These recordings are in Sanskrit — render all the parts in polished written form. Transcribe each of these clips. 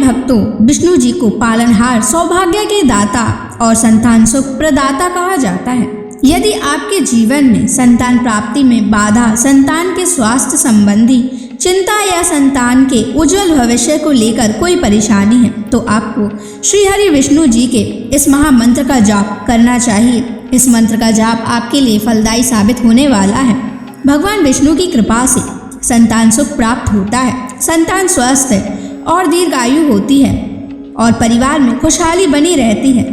भक्तों, विष्णु जी को पालनहार, सौभाग्य के दाता और संतान सुख प्रदाता कहा जाता है। यदि आपके जीवन में संतान प्राप्ति में बाधा, संतान के स्वास्थ्य संबंधी चिंता या संतान के उज्जवल भविष्य को लेकर कोई परेशानी है, तो आपको श्री हरि विष्णु जी के इस महामंत्र का जाप करना चाहिए। इस मंत्र का जाप आपके लिए फलदायी साबित होने वाला है। भगवान विष्णु की कृपा से संतान सुख प्राप्त होता है, संतान स्वस्थ है और दीर्घायु होती है और परिवार में खुशहाली बनी रहती है।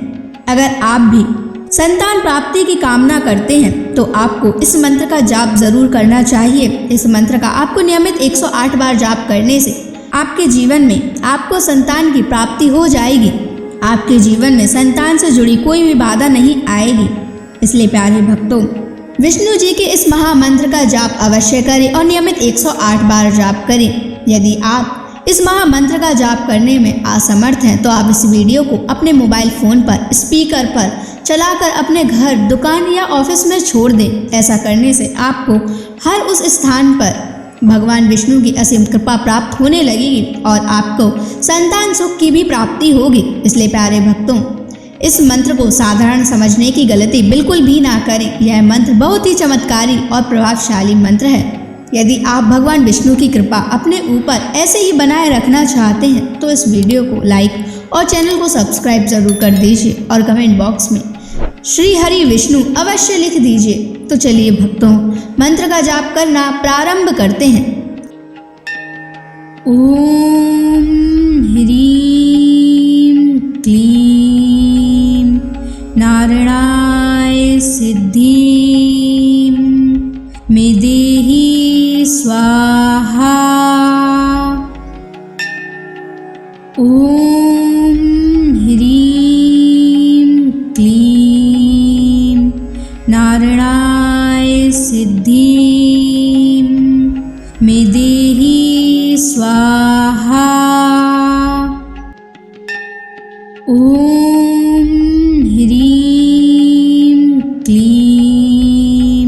अगर आप भी संतान प्राप्ति की कामना करते हैं तो आपको इस मंत्र का जाप जरूर करना चाहिए। इस मंत्र का आपको नियमित 108 बार जाप करने से आपके जीवन में आपको संतान की प्राप्ति हो जाएगी। आपके जीवन में संतान से जुड़ी कोई भी बाधा नहीं आएगी। इसलिए प्यारे भक्तों, विष्णु जी के इस महामंत्र का जाप अवश्य करें और नियमित 108 बार जाप करें। यदि आप इस महामंत्र का जाप करने में असमर्थ हैं तो आप इस वीडियो को अपने मोबाइल फोन पर स्पीकर पर चलाकर अपने घर, दुकान या ऑफिस में छोड़ दें। ऐसा करने से आपको हर उस स्थान पर भगवान विष्णु की असीम कृपा प्राप्त होने लगेगी और आपको संतान सुख की भी प्राप्ति होगी। इसलिए प्यारे भक्तों, इस मंत्र को साधारण समझने की गलती बिल्कुल भी ना करें। यह मंत्र बहुत ही चमत्कारी और प्रभावशाली मंत्र है। यदि आप भगवान विष्णु की कृपा अपने ऊपर ऐसे ही बनाए रखना चाहते हैं तो इस वीडियो को लाइक और चैनल को सब्सक्राइब जरूर कर दीजिए और कमेंट बॉक्स में श्री हरि विष्णु अवश्य लिख दीजिए। तो चलिए भक्तों, मंत्र का जाप करना प्रारंभ करते हैं। ओम ह्रीं क्लीं नारायणाय सिद्धिं मे देहि स्वाहा। ओम ह्रीं क्लीं नारायणाय सिद्धिं मे देहि स्वाहा। ओम ह्रीं क्लीं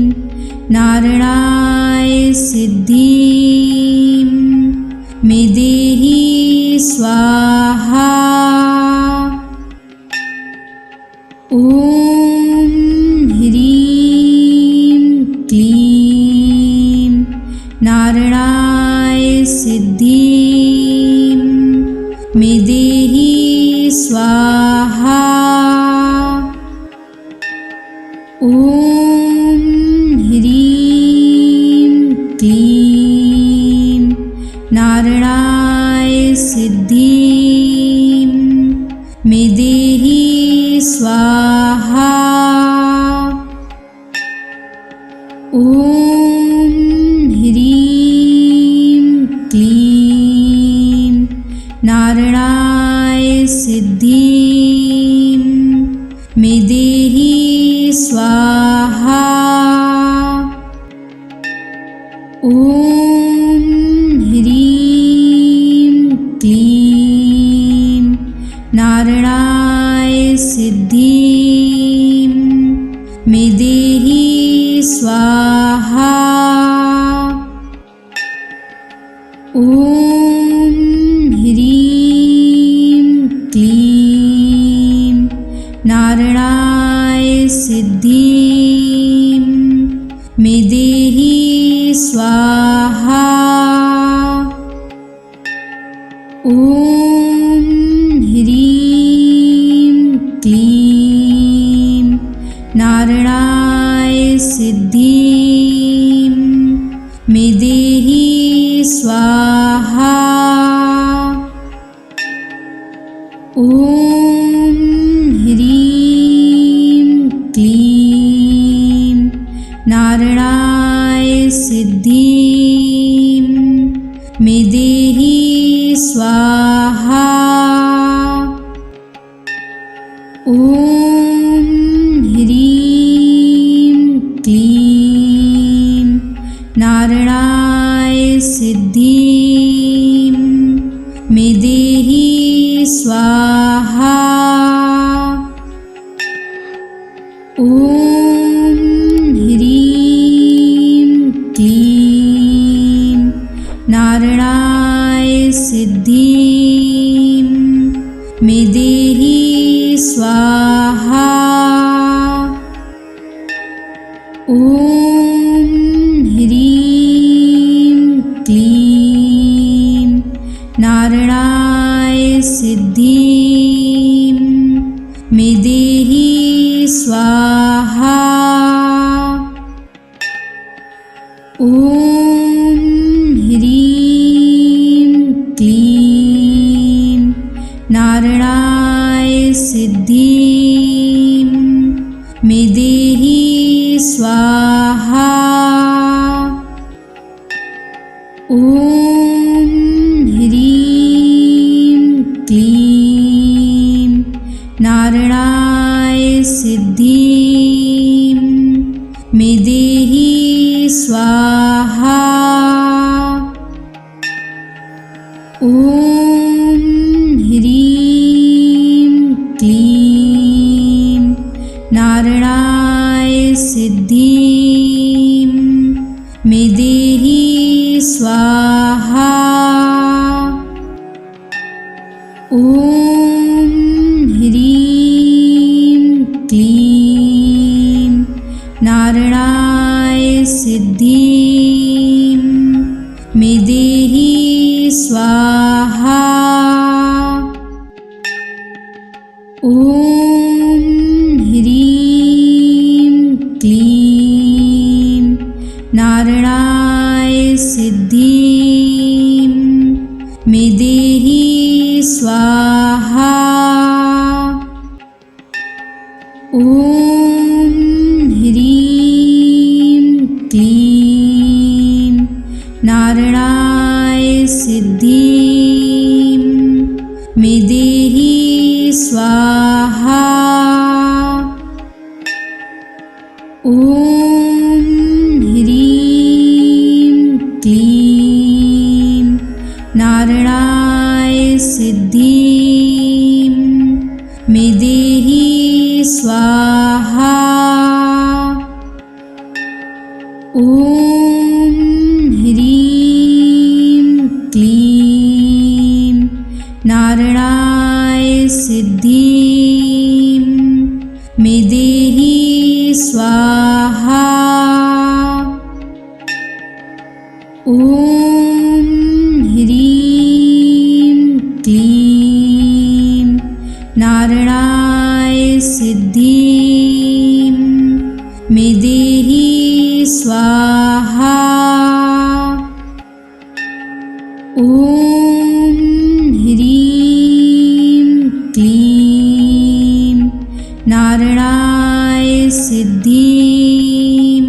नारायणाय सिद्धिं मे देहि स्वाहा। ओम ह्रीं क्लीं नारायणाय सिद्धिं मे देहि स्वाहा। ओम ह्रीं क्लीं नारायणाय सिद्धिं मे देहि स्वाहा। ओम ह्रीं क्लीं नारायणाय सिद्धिं मे देहि स्वाहा। ओम ह्रीं क्लीं नारायणाय सिद्धिं मे देहि स्वाहा। ओम ह्रीं क्लीं नारायणाय सिद्धिं मे देहि स्वाहा। ओम ह्रीं क्लीं नारायणाय सिद्धिं मे देहि स्वाहा। ओम ह्रीं क्लीं नारायणाय सिद्धिं मे देहि स्वाहा। ओम ह्रीं क्लीं नारायणाय सिद्धिं मे देहि स्वाहा। ओम ह्रीं क्लीं नारायणाय सिद्धिं स्वाहा। ॐ ह्रीं क्लीं नारायणाय सिद्धिं मे देहि स्वाहा। ॐ ह्रीं क्लीं नारायणाय सिद्धिं मे देहि स्वाहा। ॐ ह्रीं क्लीं नारायणाय सिद्धिं मे देहि स्वाहा। ॐ ह्रीं क्लीं नारायणाय सिद्धिं मे देहि स्वाहा। ॐ ह्रीं क्लीं नारायणाय सिद्धिं मे देहि स्वाहा। ॐ ह्रीं क्लीं नारायणाय सिद्धिं मे देहि स्वाहा। ॐ ह्रीं क्लीं नारायणाय सिद्धिं मे देहि स्वाहा। ॐ ह्रीं क्लीं नारायणाय सिद्धिं मे देहि स्वाहा। ॐ ह्रीं क्लीं नारायणाय सिद्धिं मे देहि स्वाहा। ॐ ह्रीं क्लीं नारायणाय सिद्धिं मे देहि स्वाहा। ॐ ह्रीं क्लीं नारायणाय सिद्धिं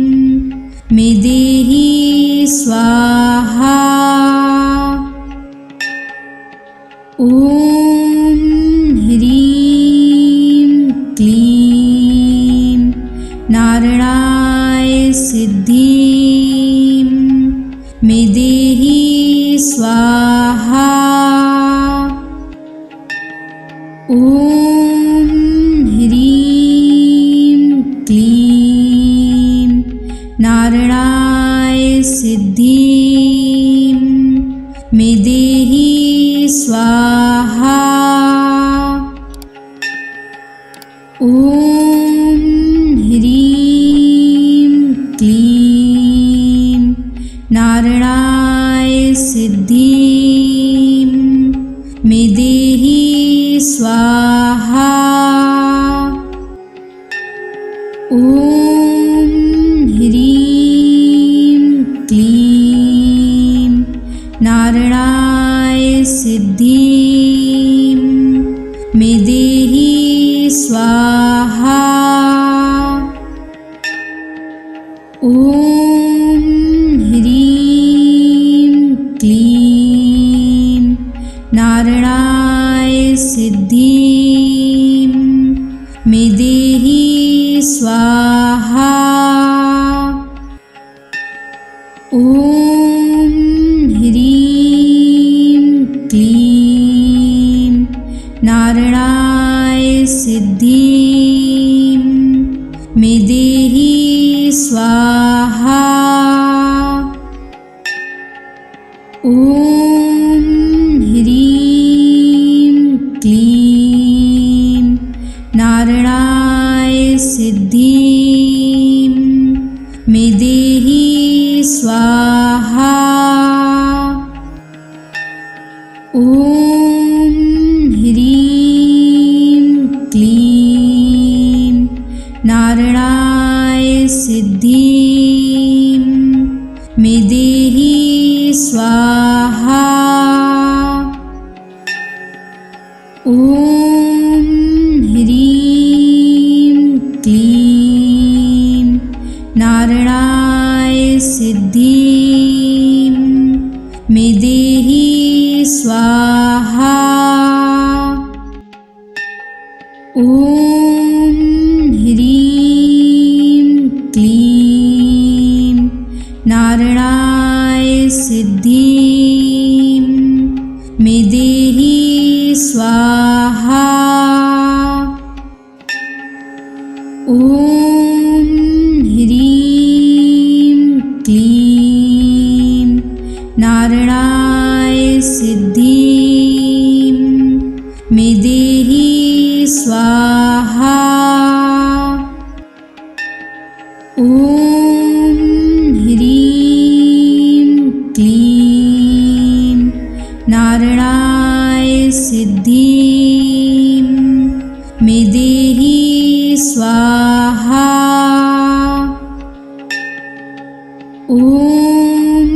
मे देहि स्वाहा। ॐ ह्रीं क्लीं नारायणाय सिद्धिं मे देहि स्वाहा। ॐ ह्रीं क्लीं नारायणाय सिद्धिं मे देहि स्वाहा। ॐ ह्रीं क्लीं नारायणाय सिद्धिं मे देहि स्वाहा। ॐ ह्रीं क्लीं नारायणाय सिद्धिं मे देहि स्वाहा। ॐ ह्रीं क्लीं नारायणाय सिद्धिं मे देहि स्वाहा। ॐ ह्रीं क्लीं नारायणाय सिद्धिं मे देहि स्वाहा। ॐ ह्रीं क्लीं स्वाहा। ॐ ह्रीं क्लीं नारायणाय सिद्धिं मे देहि स्वाहा। ॐ ह्रीं क्लीं नारायणाय सिद्धिं मे देहि स्वाहा। ॐ ह्रीं क्लीं नारायणाय सिद्धिं मे देहि स्वाहा। ॐ ह्रीं क्लीं नारायणाय सिद्धिं मे देहि स्वाहा। ॐ ह्रीं क्लीं नारायणाय सिद्धिं मे देहि स्वाहा। ॐ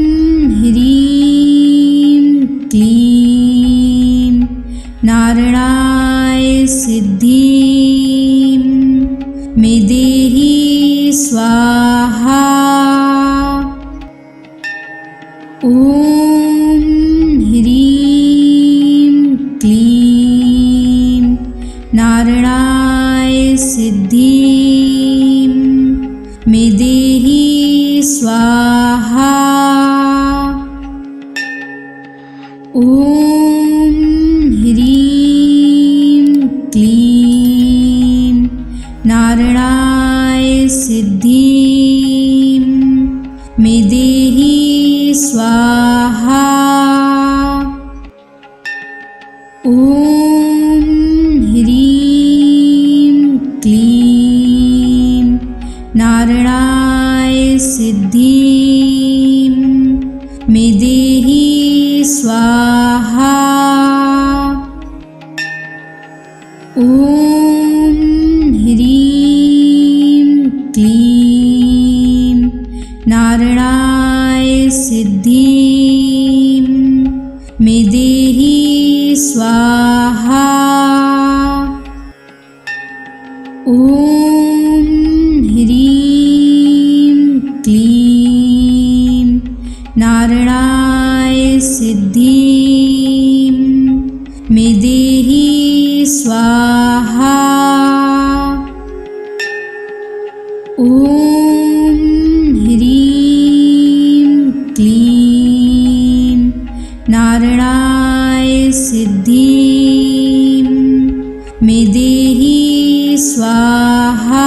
ह्रीं क्लीं नारायणाय सिद्धिं मे देहि स्वाहा। ॐ ह्रीं क्लीं नारायणाय सिद्धिं मे देहि स्वाहा। ॐ ह्रीं क्लीं नारायणाय सिद्धिं मे देहि स्वाहा। ॐ ह्रीं क्लीं नारायणाय सिद्धिं मे देहि स्वाहा। ॐ ह्रीं क्लीं नारायणाय सिद्धिं मे देहि स्वाहा। ॐ ह्रीं क्लीं नारायणाय सिद्धिं मे देहि स्वाहा। ॐ ह्रीं क्लीं नारायणाय सिद्धिं मे देहि स्वाहा।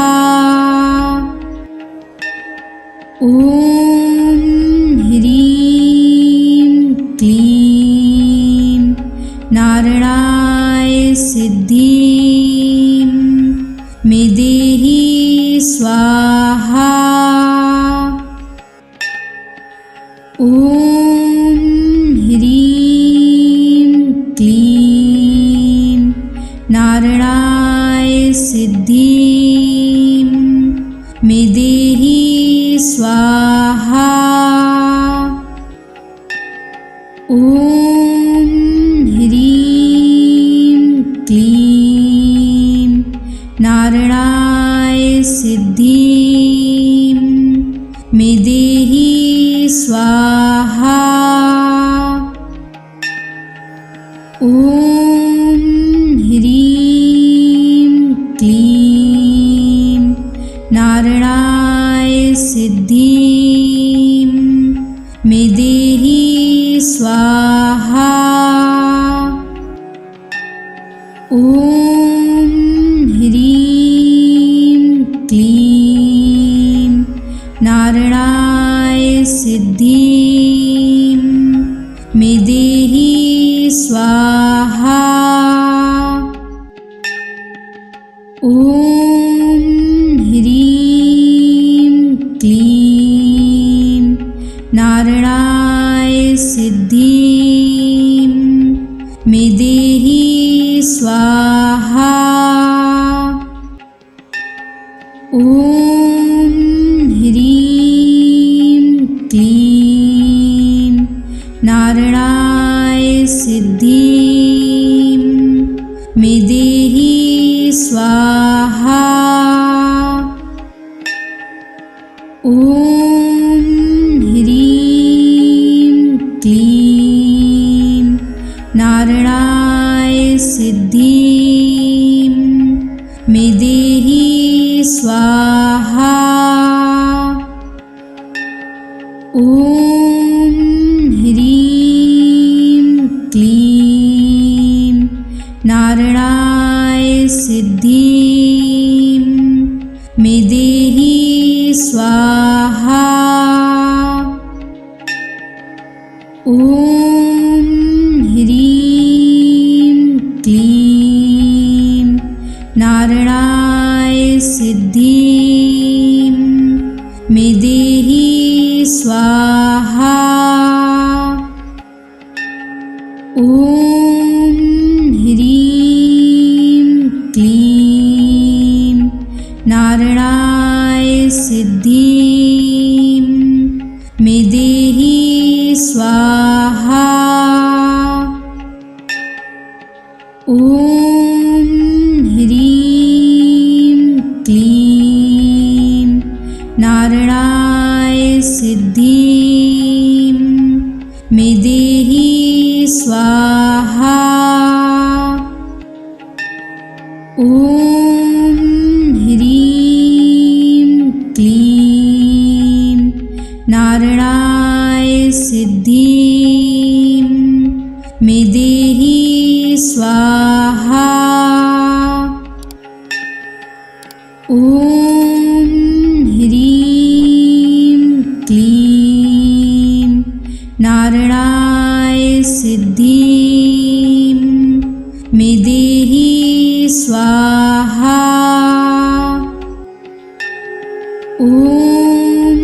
ॐ ह्रीं क्लीं नारायणाय सिद्धिं मे देहि स्वाहा। ॐ ह्रीं क्लीं नारायणाय सिद्धिं मे देहि स्वाहा। ॐ ह्रीं क्लीं नारायणाय सिद्धिं मे देहि स्वाहा। ॐ ह्रीं क्लीं नारायणाय सिद्धिं मे देहि स्वाहा। ॐ ह्रीं क्लीं नारायणाय सिद्धिं मे देहि स्वाहा। ॐ ह्रीं क्लीं ॐ ह्रीं क्लीं नारायणाय सिद्धिं मे देहि स्वाहा। ॐ ह्रीं क्लीं नारायणाय सिद्धिं मे देहि स्वाहा। ॐ ह्रीं क्लीं नारायणाय सिद्धिं मे देहि स्वाहा। ॐ ह्रीं क्लीं नारायणाय सिद्धिं मे देहि स्वाहा। ॐ ह्रीं क्लीं नारायणाय सिद्धिं मे देहि स्वाहा। ॐ ह्रीं क्लीं नारायणाय सिद्धिं मे देहि स्वाहा। ॐ ह्रीं क्लीं नारायणाय सिद्धिं मे देहि स्वाहा। ॐ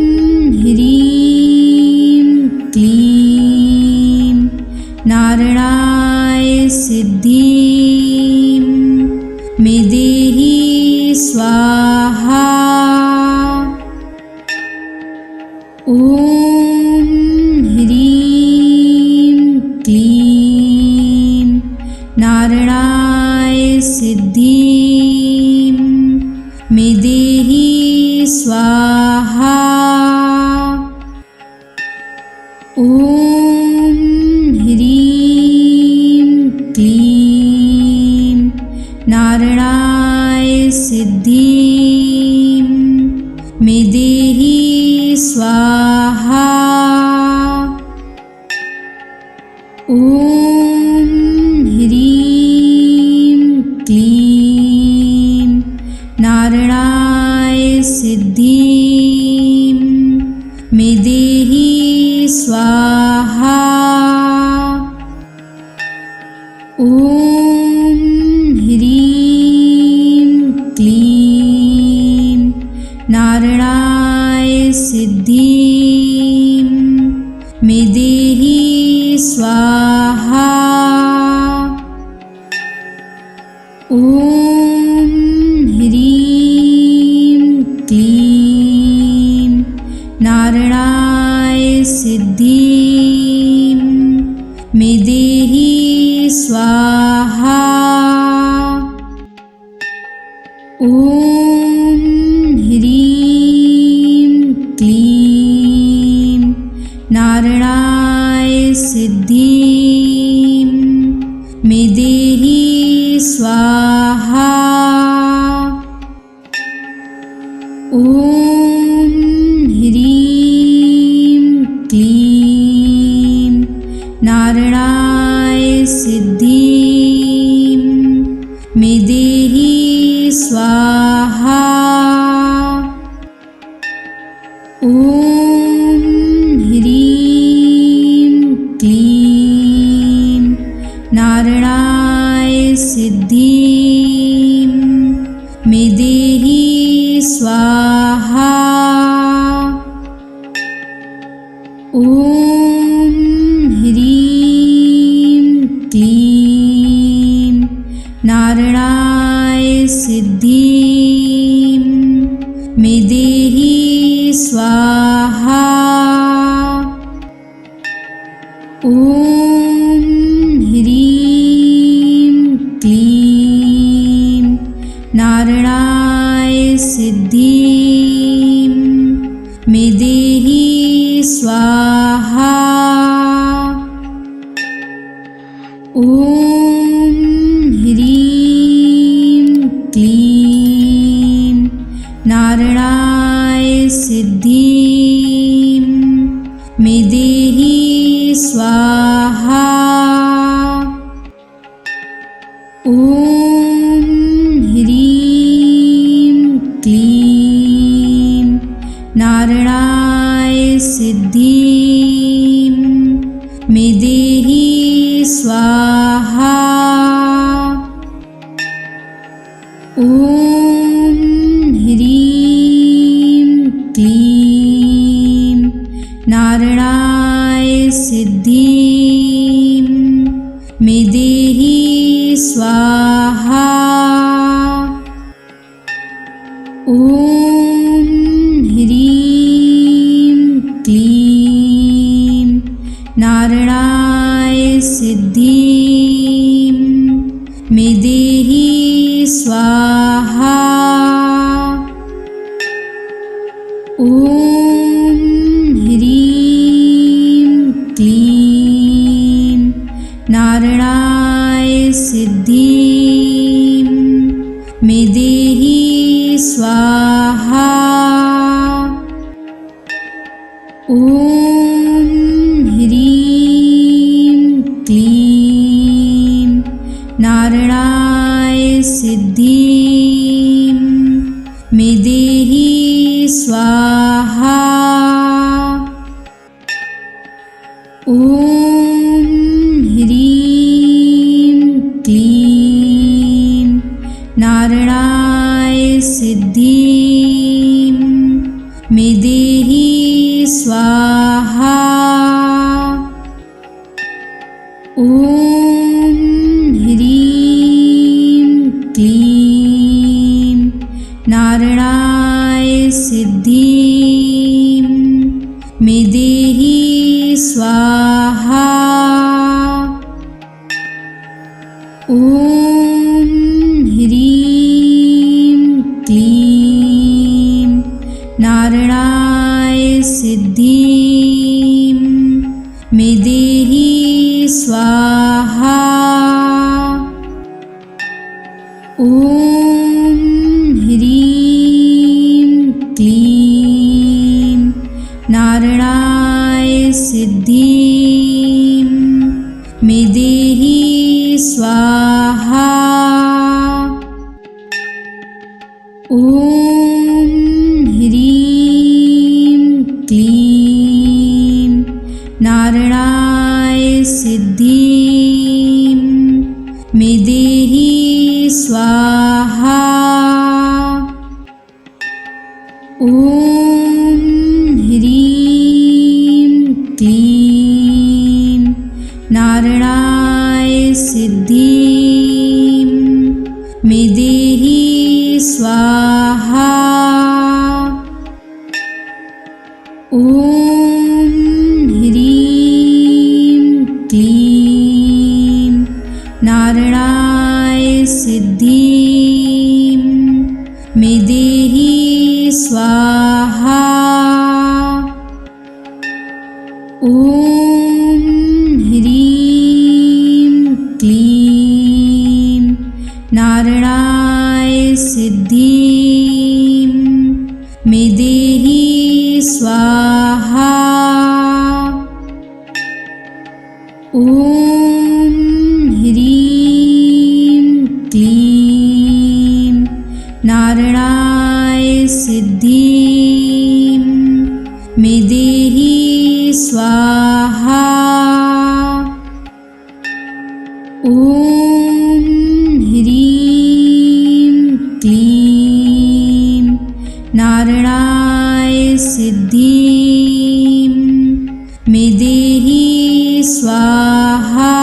ह्रीं क्लीं नारायणाय सिद्धिं मे देहि स्वाहा। ॐ ह्रीं क्लीं नारायणाय सिद्धिं मे देहि स्वाहा। ॐ ह्रीं क्लीं नारायणाय सिद्धिं मे देहि स्वाहा। ॐ ह्रीं क्लीं नारायणाय सिद्धिं मे देहि स्वाहा। ॐ ह्रीं क्लीं नारायणाय सिद्धिं मे देहि स्वाहा। ॐ ह्रीं क्लीं नारायणाय सिद्धिं मे देहि स्वाहा। ॐ ह्रीं क्लीं नारायणाय सिद्धिं मे देहि स्वाहा। ॐ ह्रीं क्लीं नारायणाय सिद्धिं मे देहि स्वाहा। ॐ ह्रीं क्लीं नारायणाय सिद्धिं मे देहि स्वाहा। ॐ ह्रीं क्लीं नारायणाय सिद्धिं मे देहि स्वाहा। ॐ ह्रीं क्लीं नारायणाय सिद्धिं मे देहि स्वाहा। ॐ ह्रीं क्लीं नारायणाय सिद्धिं मे देहि स्वाहा। ॐ ह्रीं क्लीं नारायणाय सिद्धिं मे देहि स्वाहा। ॐ ह्रीं क्लीं नारायणाय सिद्धिं मे देहि स्वाहा। ॐ ह्रीं क्लीं नारायणाय सिद्धिं मे देहि स्वाहा। ॐ ह्रीं क्लीं नारायणाय सिद्धिं मे देहि स्वाहा। ॐ ह्रीं क्लीं नारायणाय सिद्धिं मे देहि स्वाहा। ॐ ह्रीं क्लीं नारायणाय सिद्धिं मे देहि स्वाहा। ॐ ह्रीं क्लीं नारायणाय सिद्धिं मे देहि स्वाहा। ॐ ह्रीं क्लीं नारायणाय सिद्धिं मे देहि स्वाहा। ॐ ह्रीं क्लीं नारायणाय सिद्धिं मे देहि स्वाहा। ॐ ह्रीं क्लीं नारायणाय सिद्धिं मे देहि स्वाहा। ॐ ह्रीं क्लीं नारायणाय सिद्धिं मे देहि स्वाहा। ॐ ह्रीं क्लीं नारायणाय सिद्धिं मे देहि स्वाहा। ॐ ह्रीं क्लीं नारायणाय सिद्धिं मे देहि स्वाहा। ॐ ह्रीं क्लीं नारायणाय सिद्धिं मे देहि स्वाहा। ॐ ह्रीं क्लीं नारायणाय सिद्धिं मे देहि स्वाहा।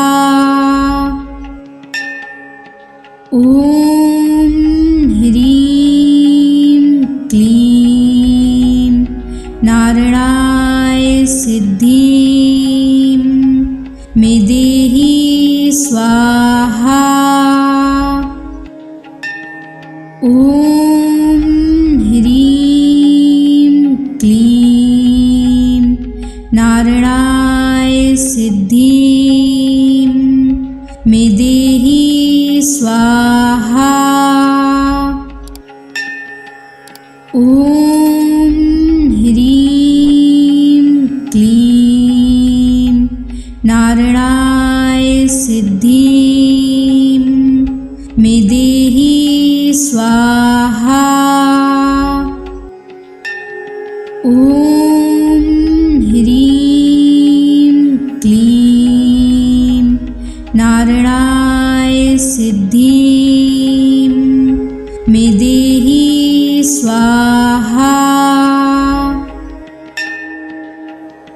ॐ ह्रीं क्लीं नारायणाय सिद्धिं मे देहि स्वाहा। ॐ ह्रीं क्लीं नारायणाय सिद्धिं मे देहि स्वाहा। ॐ ह्रीं क्लीं नारायणाय सिद्धिं मे देहि स्वाहा। ॐ ह्रीं क्लीं नारायणाय सिद्धिं मे देहि स्वाहा।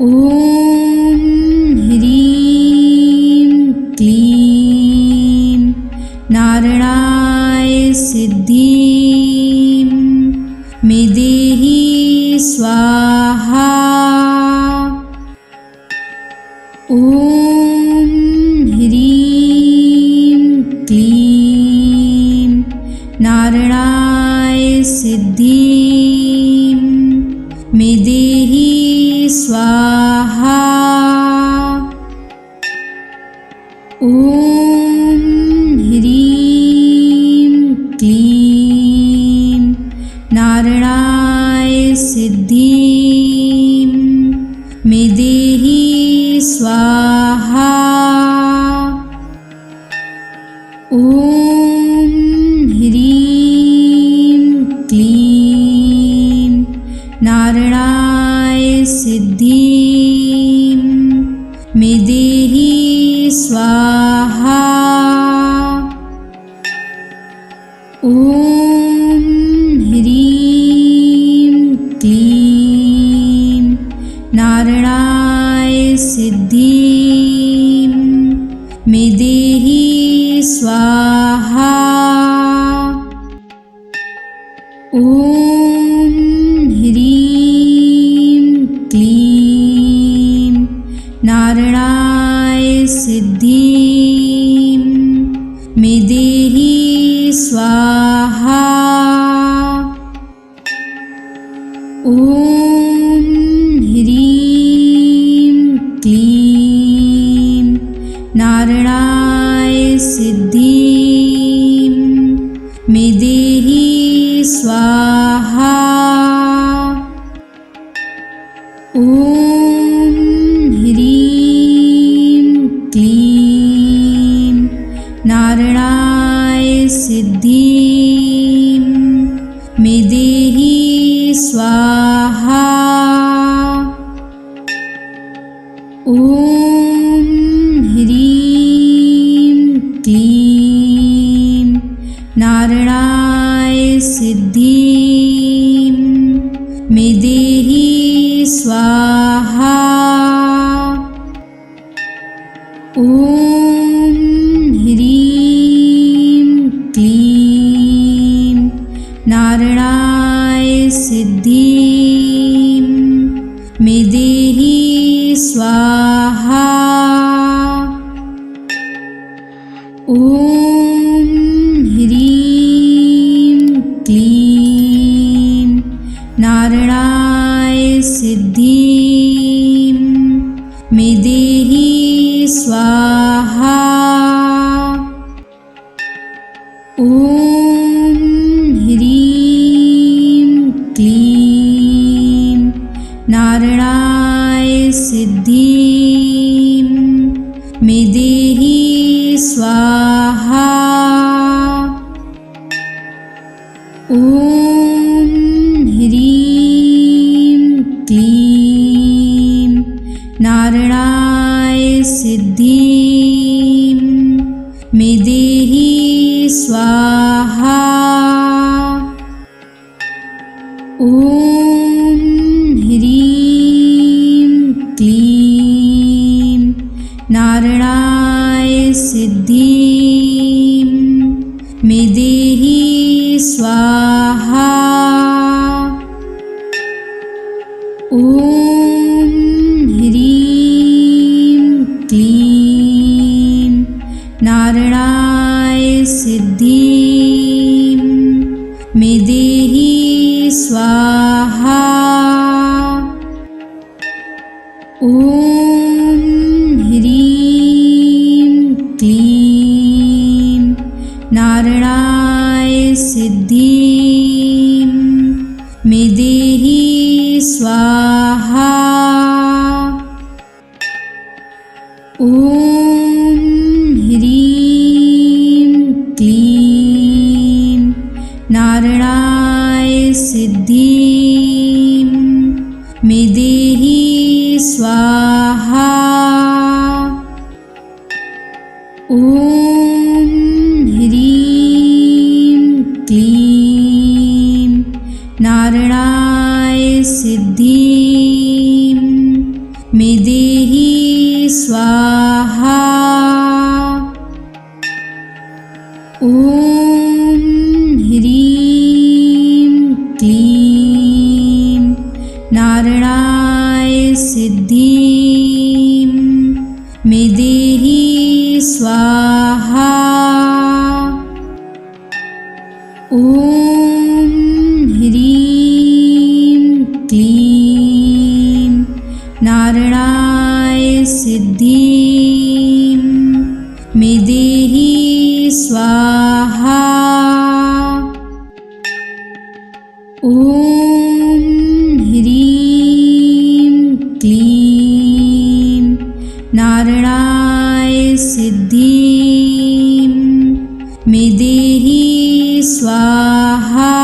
ॐ ह्रीं क्लीं नारायणाय सिद्धिं मे देहि स्वाहा। ॐ ह्रीं क्लीं नारायणाय सिद्धिं मे देहि स्वाहा। ॐ ह्रीं क्लीं नारायणाय सिद्धिं मे देहि स्वाहा। ॐ ह्रीं क्लीं नारायणाय सिद्धिं मे देहि स्वाहा। ॐ ह्रीं क्लीं नारायणाय सिद्धिं मे देहि स्वाहा। ॐ ह्रीं क्लीं नारायणाय सिद्धिं मे देहि स्वाहा। ॐ ह्रीं क्लीं नारायणाय सिद्धिं मे देहि स्वाहा। ॐ ह्रीं क्लीं नारायणाय सिद्धिं मे देहि स्वाहा। ॐ ह्रीं क्लीं नारायणाय सिद्धिं मे देहि स्वाहा। ॐ ह्रीं क्लीं नारायणाय सिद्धिं मे देहि स्वाहा। ॐ ह्रीं क्लीं नारायणाय सिद्धिं मे देहि स्वाहा। ॐ ह्रीं क्लीं नारायणाय सिद्धिं मे देहि स्वाहा। ॐ ह्रीं क्लीं नारायणाय सिद्धिं मे देहि स्वाहा। ॐ ह्रीं क्लीं नारायणाय सिद्धिं मे देहि स्वाहा। ॐ ह्रीं क्लीं नारायणाय सिद्धिं मे देहि स्वाहा। ॐ ॐ ह्रीं क्लीं नारायणाय सिद्धिं मे देहि स्वाहा। ॐ ह्रीं क्लीं नारायणाय सिद्धिं मे देहि स्वाहा। ॐ ह्रीं क्लीं नारायणाय सिद्धिं मे देहि स्वाहा। ॐ ह्रीं क्लीं नारायणाय सिद्धिं मे देहि स्वाहा। ॐ ह्रीं क्लीं नारायणाय सिद्धिं मे देहि स्वाहा। ॐ ह्रीं क्लीं नारायणाय सिद्धिं मे देहि स्वाहा।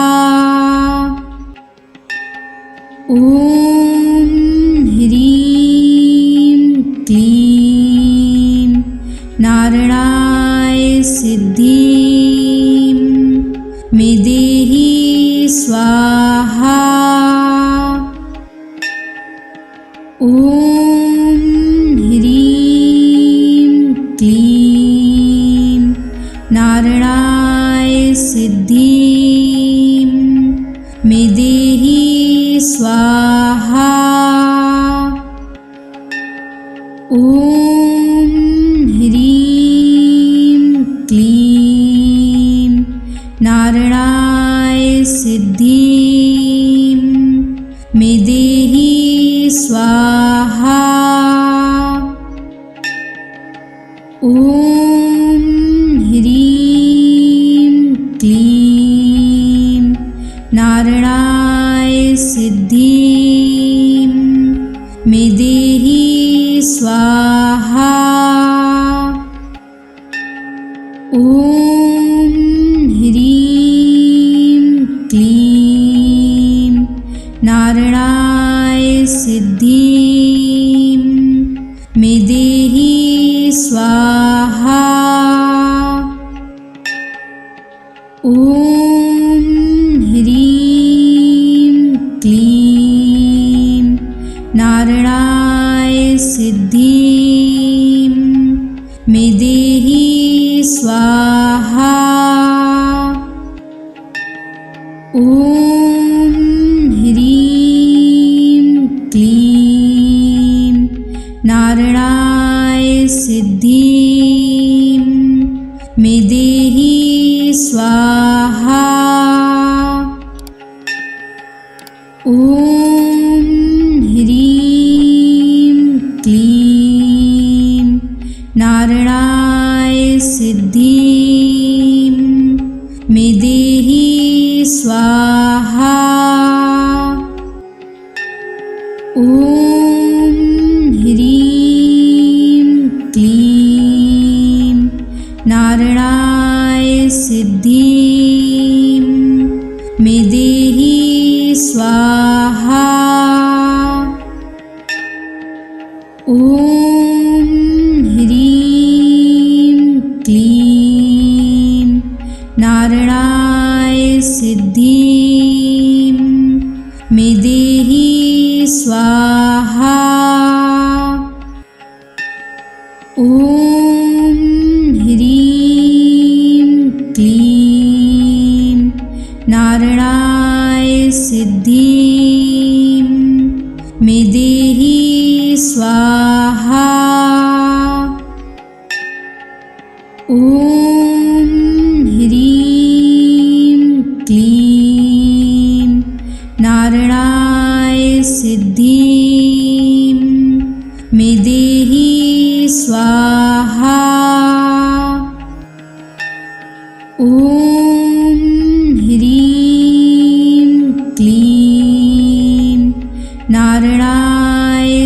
ॐ ह्रीं क्लीं नारायणाय सिद्धिं मे देहि स्वाहा। ॐ ह्रीं क्लीं नारायणाय सिद्धिं मे देहि स्वाहा। ॐ ह्रीं क्लीं नारायणाय सिद्धिं मे देहि स्वाहा। ॐ ह्रीं क्लीं नारायणाय सिद्धिं मे देहि स्वाहा। ॐ ह्रीं क्लीं नारायणाय सिद्धिं मे देहि स्वाहा। ॐ ह्रीं क्लीं नारायणाय सिद्धिं मे देहि स्वाहा। ॐ ह्रीं क्लीं नारायणाय सिद्धिं मे देहि स्वाहा। ॐ ह्रीं क्लीं नारायणाय सिद्धिं मे देहि स्वाहा। ॐ ह्रीं क्लीं नारायणाय सिद्धिं मे देहि स्वाहा। ॐ ह्रीं क्लीं नारायणाय सिद्धिं मे देहि स्वाहा। ॐ ह्रीं क्लीं नारायणाय सिद्धिं मे देहि स्वाहा। ॐ ह्रीं क्लीं नारायणाय सिद्धिं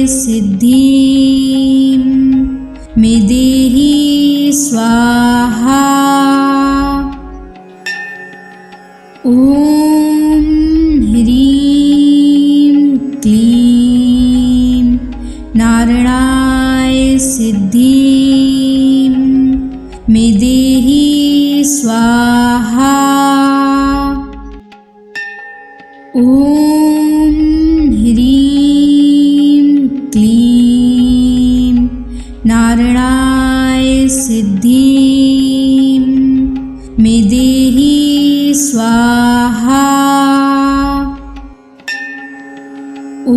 सिद्धिं मे देहि स्वाहा। ॐ ह्रीं क्लीं नारायणाय सिद्धिं मे देहि स्वाहा। ॐ ह्रीं क्लीं नारायणाय सिद्धिं मे देहि स्वाहा। ॐ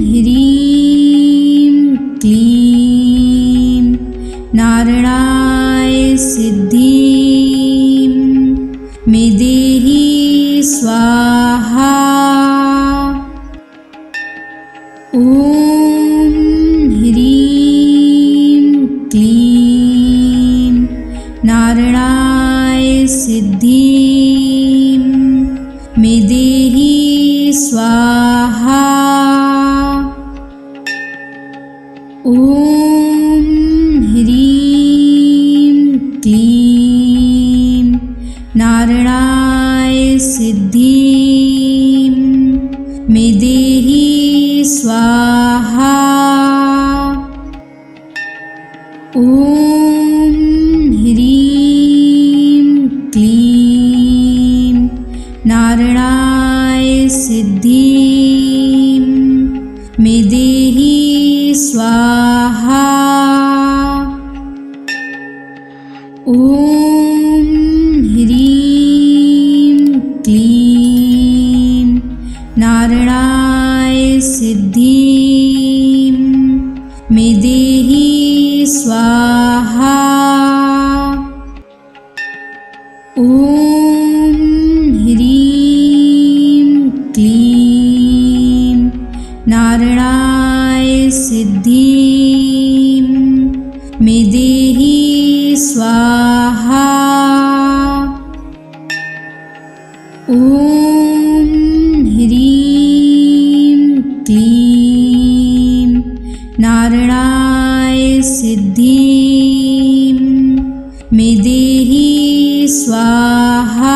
ह्रीं क्लीं नारायणाय सिद्धिं मे देहि स्वाहा। ॐ ह्रीं क्लीं नारायणाय सिद्धिं मे देहि स्वाहा। ॐ ह्रीं क्लीं नारायणाय सिद्धिं मे देहि स्वाहा। ॐ ह्रीं क्लीं नारायणाय सिद्धिं मे देहि स्वाहा। ॐ ह्रीं क्लीं नारायणाय सिद्धिं मे देहि स्वाहा। ॐ ह्रीं क्लीं नारायणाय सिद्धिं मे देहि स्वाहा। ॐ ह्रीं क्लीं नारायणाय सिद्धिं मे देहि स्वाहा।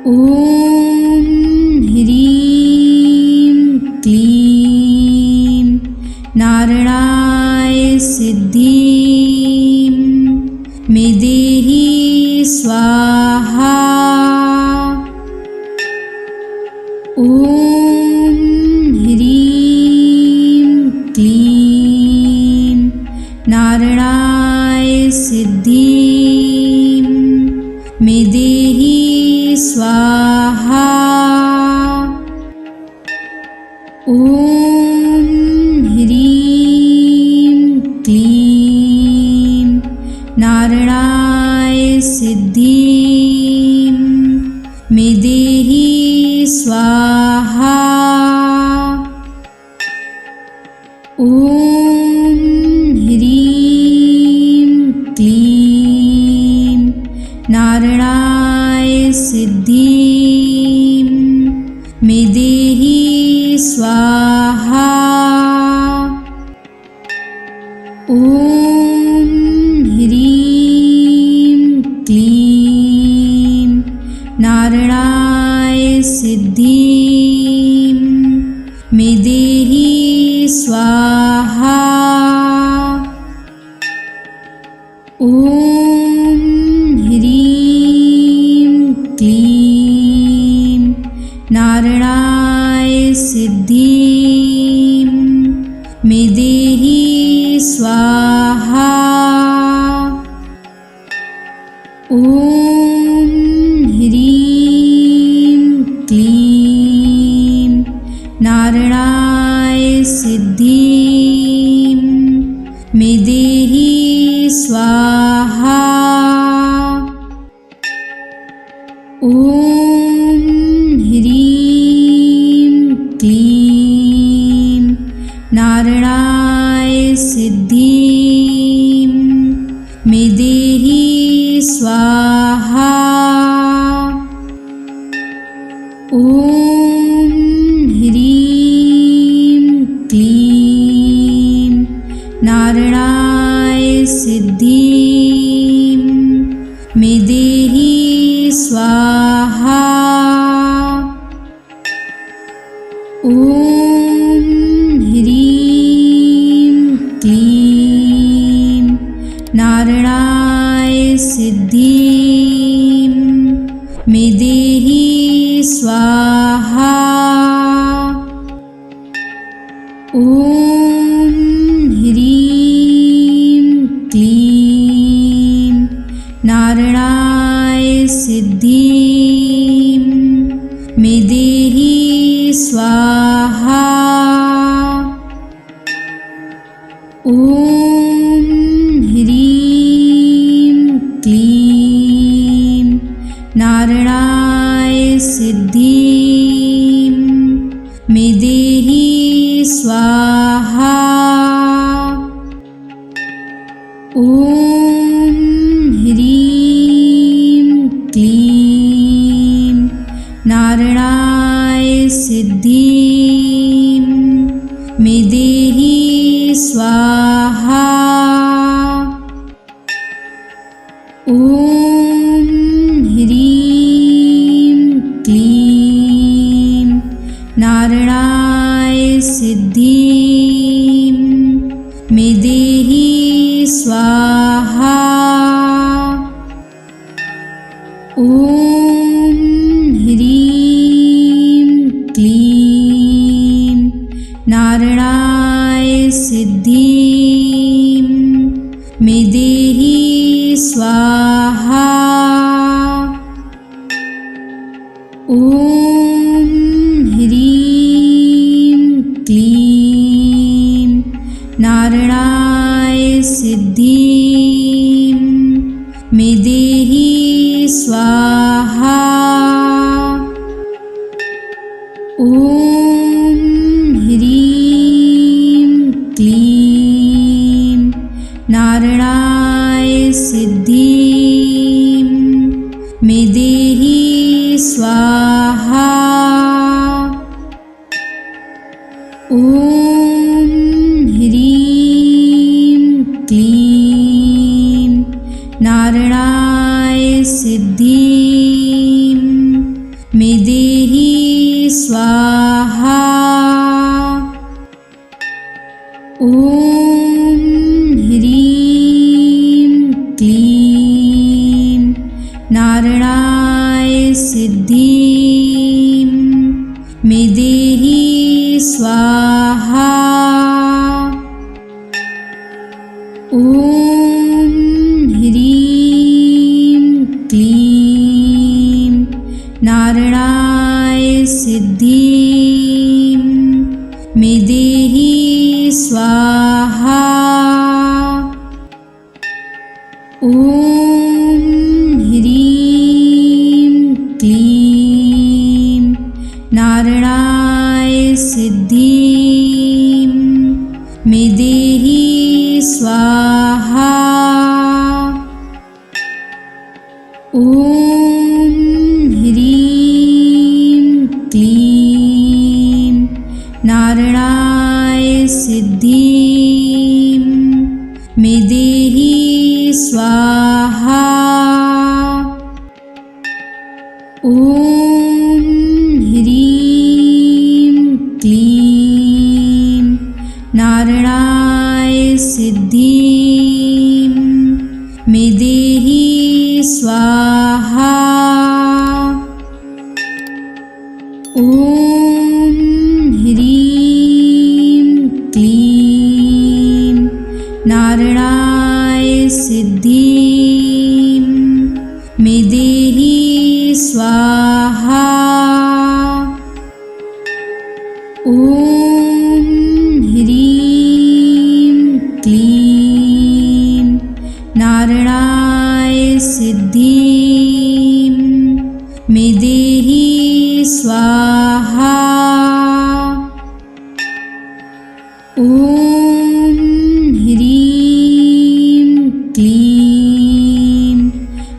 ॐ ह्रीं क्लीं नारायणाय सिद्धिं मे देहि स्वाहा। ॐ ह्रीं क्लीं नारायणाय सिद्धिं मे देहि स्वाहा। ॐ ह्रीं क्लीं नारायणाय सिद्धिं मे देहि स्वाहा। ॐ ह्रीं क्लीं नारायणाय सिद्धिं मे देहि स्वाहा। ॐ ह्रीं क्लीं नारायणाय सिद्धिं मे देहि स्वाहा। ॐ ह्रीं क्लीं नारायणाय सिद्धिं मे देहि स्वाहा। ॐ ह्रीं क्लीं नारायणाय सिद्धिं मे देहि स्वाहा। ॐ ह्रीं क्लीं नारायणाय सिद्धिं स्वाहा। ॐ ह्रीं क्लीं नारायणाय सिद्धिं मे देहि स्वाहा। ॐ ह्रीं क्लीं नारायणाय सिद्धिं मे देहि स्वाहा। ॐ ह्रीं क्लीं नारायणाय सिद्धिं मे देहि स्वाहा। ॐ ह्रीं क्लीं नारायणाय सिद्धिं मे देहि स्वाहा। ॐ ह्रीं क्लीं नारायणाय सिद्धिं मे देहि स्वाहा। ॐ ह्रीं क्लीं नारायणाय सिद्धिं मे देहि स्वाहा। ॐ ह्रीं क्लीं नारायणाय सिद्धिं मे देहि स्वाहा। ॐ ह्रीं क्लीं नारायणाय सिद्धिं मे देहि स्वाहा। ॐ ह्रीं क्लीं नारायणाय सिद्धिं मे देहि स्वाहा। ॐ ह्रीं क्लीं नारायणाय सिद्धिं मे देहि स्वाहा। ॐ ह्रीं क्लीं नारायणाय सिद्धिं मे देहि स्वाहा। ॐ ह्रीं क्लीं नारायणाय सिद्धिं मे देहि स्वाहा। ॐ ह्रीं क्लीं नारायणाय सिद्धिं मे देहि स्वाहा। ॐ ह्रीं क्लीं नारायणाय सिद्धिं मे देहि स्वाहा। ॐ ह्रीं क्लीं नारायणाय सिद्धिं मे देहि स्वाहा। ॐ ह्रीं क्लीं नारायणाय सिद्धिं मे देहि स्वाहा। ॐ ह्रीं क्लीं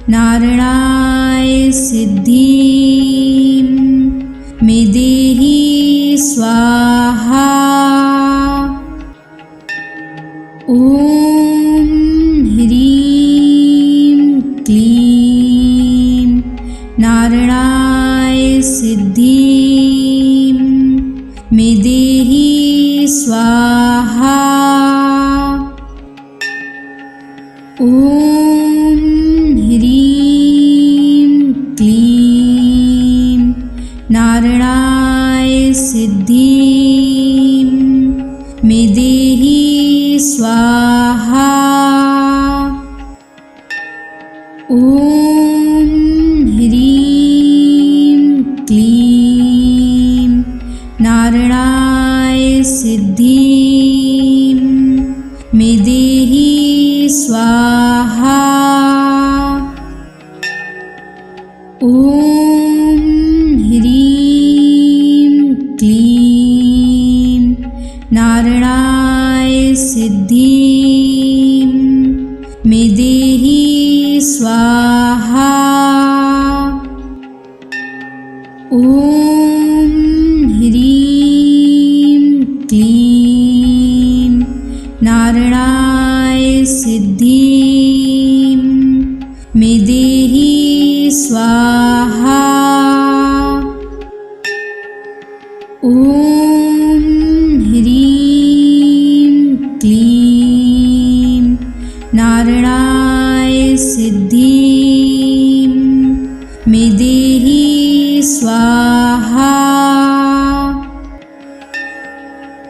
नारायणाय सिद्धिं मे देहि स्वाहा। ॐ ह्रीं क्लीं स्वाहा। ॐ ह्रीं क्लीं नारायणाय सिद्धिं मे देहि स्वाहा। ॐ ह्रीं क्लीं नारायणाय सिद्धिं मे देहि स्वाहा। ॐ ह्रीं क्लीं नारायणाय सिद्धिं मे देहि स्वाहा। ॐ ह्रीं क्लीं नारायणाय सिद्धिं मे देहि स्वाहा। ॐ ह्रीं क्लीं नारायणाय सिद्धिं मे देहि स्वाहा।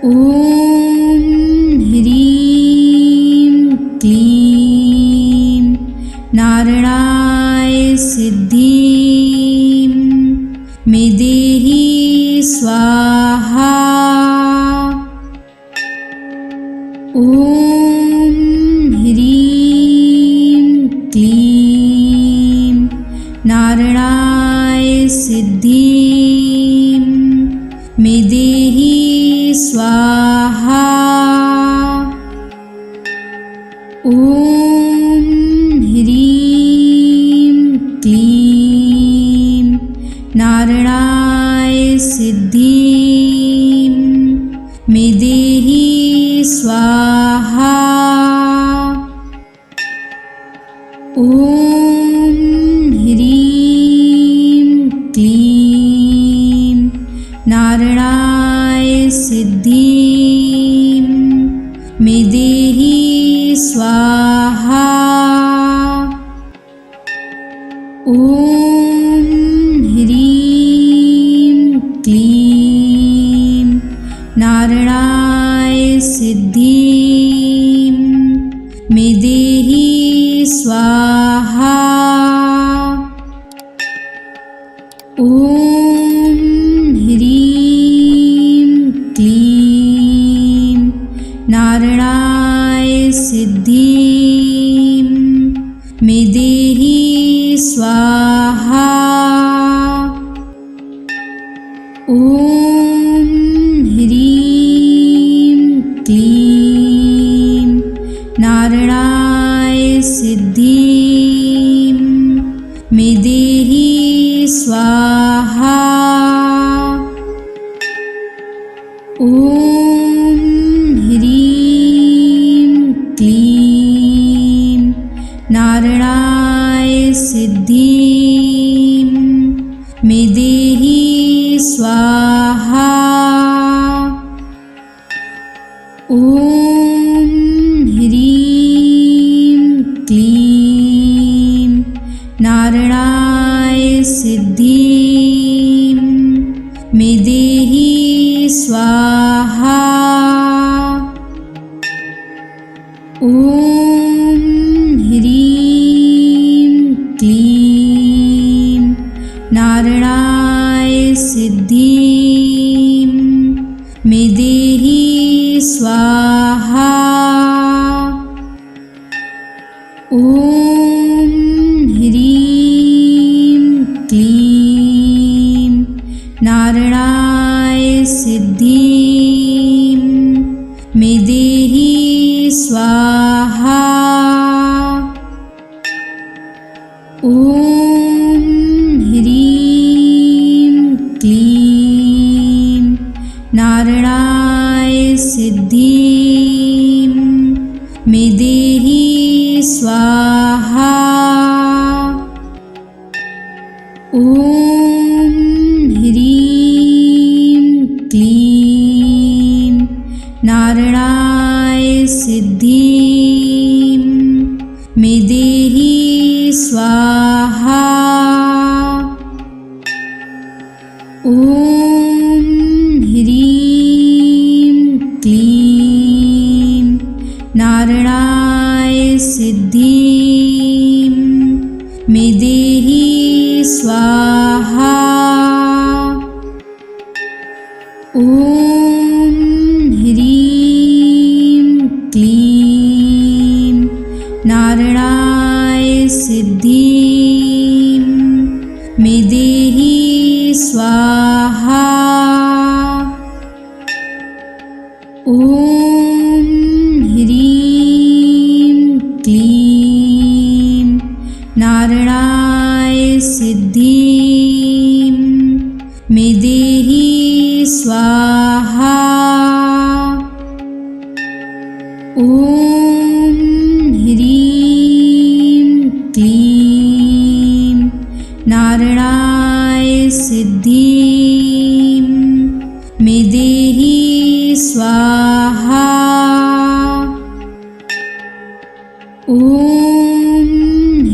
ॐ ह्रीं क्लीं नारायणाय सिद्धिं मे देहि स्वाहा। ॐ ह्रीं क्लीं नारायणाय सिद्धिं मे देहि स्वाहा। ॐ ह्रीं क्लीं नारायणाय सिद्धिं मे देहि स्वाहा। ॐ ह्रीं क्लीं नारायणाय सिद्धिं मे देहि स्वाहा। ॐ ह्रीं क्लीं नारायणाय सिद्धिं मे देहि स्वाहा। ॐ ह्रीं क्लीं नारायणाय सिद्धिं मे देहि स्वाहा। ॐ ह्रीं क्लीं नारायणाय सिद्धिं मे देहि स्वाहा। ॐ ह्रीं क्लीं नारायणाय सिद्धिं मे देहि स्वाहा। ॐ ह्रीं क्लीं नारायणाय सिद्धिं मे देहि स्वाहा। ॐ ह्रीं क्लीं नारायणाय सिद्धिं मे देहि स्वाहा। ॐ ह्रीं क्लीं नारायणाय सिद्धिं मे देहि स्वाहा। ॐ ह्रीं क्लीं नारायणाय सिद्धिं मे देहि स्वाहा। ॐ ह्रीं क्लीं नारायणाय सिद्धिं मे देहि स्वाहा। ॐ ह्रीं क्लीं नारायणाय सिद्धिं मे देहि स्वाहा। ॐ ह्रीं क्लीं नारायणाय सिद्धिं मे देहि स्वाहा। ॐ ह्रीं क्लीं नारायणाय सिद्धिं मे देहि स्वाहा। ॐ ह्रीं क्लीं नारायणाय सिद्धिं मे देहि स्वाहा। ॐ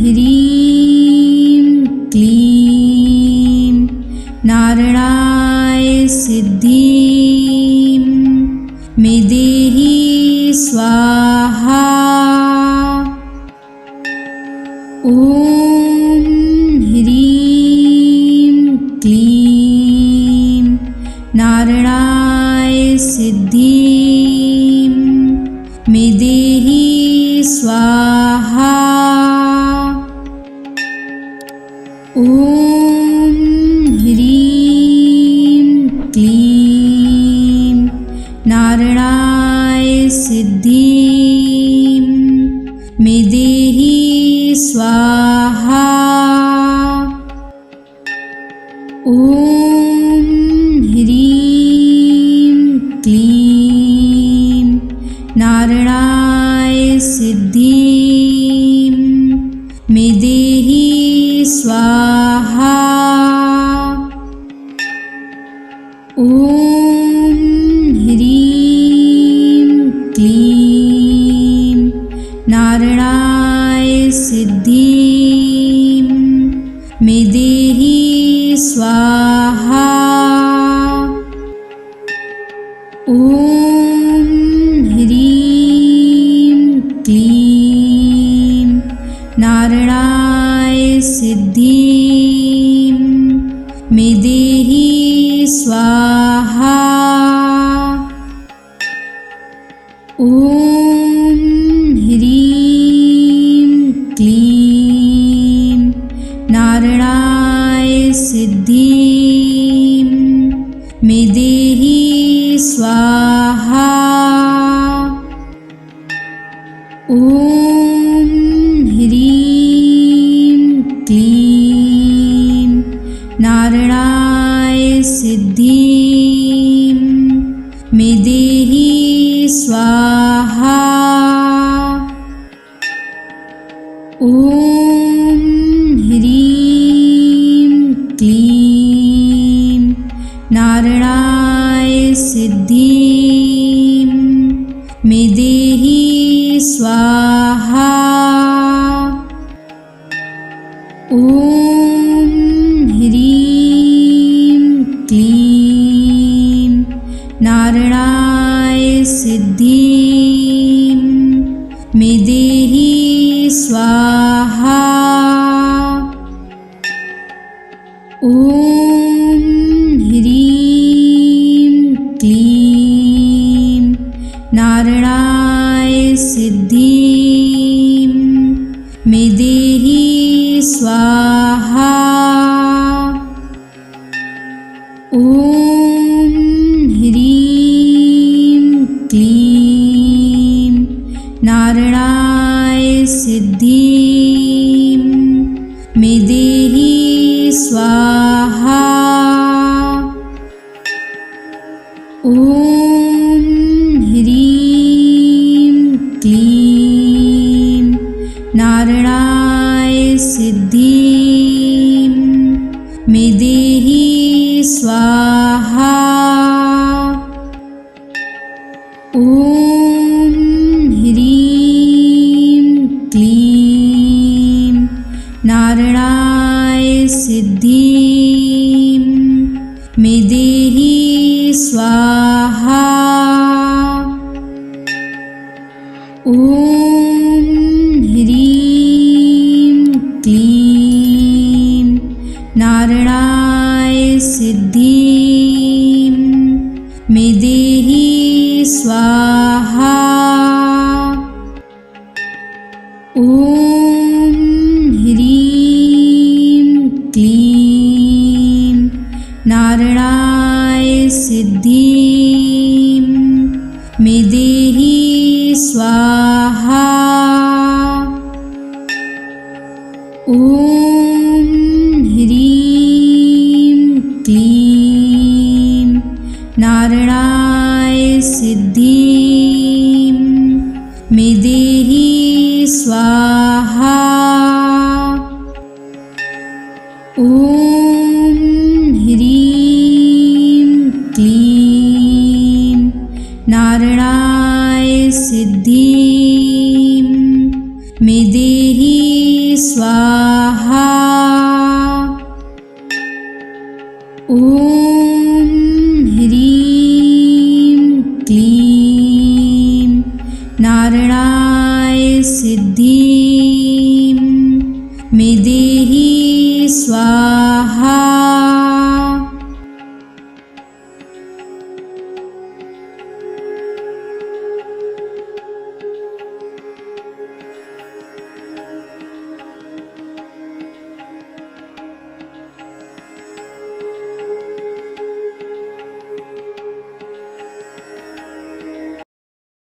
ह्रीं क्लीं नारायणाय सिद्धिं मे देहि स्वाहा। ॐ ह्रीं क्लीं नारायणाय सिद्धिं मे देहि स्वाहा। ॐ ह्रीं क्लीं नारायणाय सिद्धिं मे देहि स्वाहा। ॐ ह्रीं क्लीं नारायणाय सिद्धिं मे देहि स्वाहा। ॐ ह्रीं क्लीं नारायणाय सिद्धिं मे देहि स्वाहा। ॐ ह्रीं क्लीं नारायणाय सिद्धिं मे देहि स्वाहा। ॐ ह्रीं क्लीं नारायणाय सिद्धिं मे देहि स्वाहा। ॐ ह्रीं क्लीं नारायणाय सिद्धिं मे देहि स्वाहा। ॐ ह्रीं क्लीं नारायणाय सिद्धिं मे देहि स्वाहा। ॐ ह्रीं क्लीं नारायणाय सिद्धिं मे देहि स्वाहा। ॐ ह्रीं क्लीं नारायणाय सिद्धिं मे देहि स्वाहा। ॐ ह्रीं क्लीं नारायणाय सिद्धिं मे देहि स्वाहा। ॐ ह्रीं क्लीं नारायणाय सिद्धिं मे देहि स्वाहा। ॐ ॐ ह्रीं क्लीं नारायणाय सिद्धिं मे देहि स्वाहा। ॐ ह्रीं क्लीं नारायणाय सिद्धिं मे देहि स्वाहा। ॐ ह्रीं क्लीं नारायणाय सिद्धिं मे देहि स्वाहा। ॐ ह्रीं क्लीं नारायणाय सिद्धिं मे देहि स्वाहा। ॐ ह्रीं क्लीं नारायणाय सिद्धिं मे देहि स्वाहा।